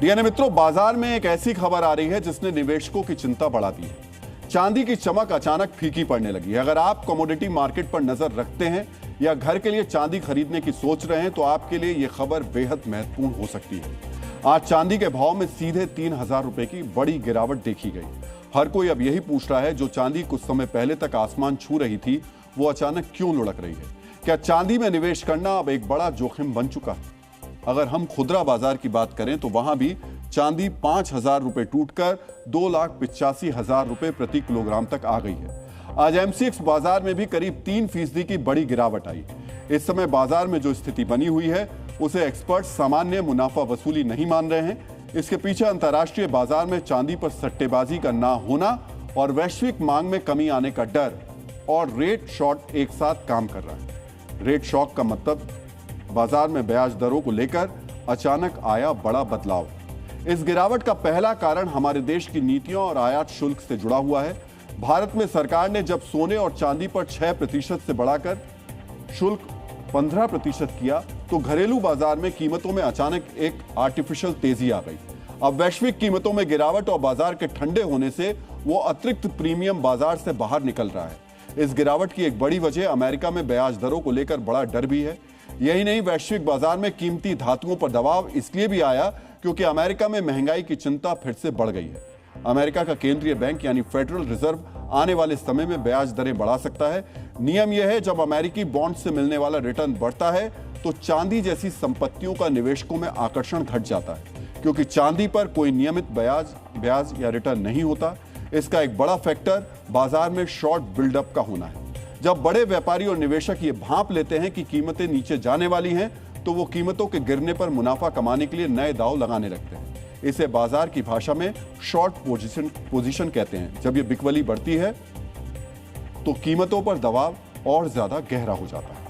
DNA मित्रों, बाजार में एक ऐसी खबर आ रही है जिसने निवेशकों की चिंता बढ़ा दी है। चांदी की चमक अचानक फीकी पड़ने लगी है। अगर आप कमोडिटी मार्केट पर नजर रखते हैं या घर के लिए चांदी खरीदने की सोच रहे हैं तो आपके लिए यह खबर बेहद महत्वपूर्ण हो सकती है। आज चांदी के भाव में सीधे 3,000 रुपए की बड़ी गिरावट देखी गई। हर कोई अब यही पूछ रहा है, जो चांदी कुछ समय पहले तक आसमान छू रही थी वो अचानक क्यों लुढ़क रही है? क्या चांदी में निवेश करना अब एक बड़ा जोखिम बन चुका है? अगर हम खुदरा बाजार की बात करें तो वहां भी चांदी 5,000 रुपए टूटकर 2,85,000 रुपए प्रति किलोग्राम तक आ गई है। आज एमसीएक्स बाजार में भी करीब 3% की बड़ी गिरावट आई। इस समय बाजार में जो स्थिति बनी हुई है उसे एक्सपर्ट सामान्य मुनाफा वसूली नहीं मान रहे हैं। इसके पीछे अंतर्राष्ट्रीय बाजार में चांदी पर सट्टेबाजी का ना होना और वैश्विक मांग में कमी आने का डर और रेट शॉक एक साथ काम कर रहा है। रेट शॉक का मतलब बाजार में ब्याज दरों को लेकर अचानक आया बड़ा बदलाव। इस गिरावट का पहला कारण हमारे देश की नीतियों और आयात शुल्क से जुड़ा हुआ है। भारत में सरकार ने जब सोने और चांदी पर 6% से बढ़ाकर शुल्क 15% किया तो घरेलू बाजार में कीमतों में अचानक एक आर्टिफिशियल तेजी आ गई। अब वैश्विक कीमतों में गिरावट और बाजार के ठंडे होने से वो अतिरिक्त प्रीमियम बाजार से बाहर निकल रहा है। इस गिरावट की एक बड़ी वजह अमेरिका में ब्याज दरों को लेकर बड़ा डर भी है। यही नहीं, वैश्विक बाजार में कीमती धातुओं पर दबाव इसलिए भी आया क्योंकि अमेरिका में महंगाई की चिंता फिर से बढ़ गई है। अमेरिका का केंद्रीय बैंक यानी फेडरल रिजर्व आने वाले समय में ब्याज दरें बढ़ा सकता है। नियम यह है, जब अमेरिकी बॉन्ड से मिलने वाला रिटर्न बढ़ता है तो चांदी जैसी संपत्तियों का निवेशकों में आकर्षण घट जाता है, क्योंकि चांदी पर कोई नियमित ब्याज या रिटर्न नहीं होता। इसका एक बड़ा फैक्टर बाजार में शॉर्ट बिल्डअप का होना है। जब बड़े व्यापारी और निवेशक ये भांप लेते हैं कि कीमतें नीचे जाने वाली हैं तो वो कीमतों के गिरने पर मुनाफा कमाने के लिए नए दांव लगाने लगते हैं। इसे बाजार की भाषा में शॉर्ट पोजीशन कहते हैं। जब ये बिकवली बढ़ती है तो कीमतों पर दबाव और ज्यादा गहरा हो जाता है।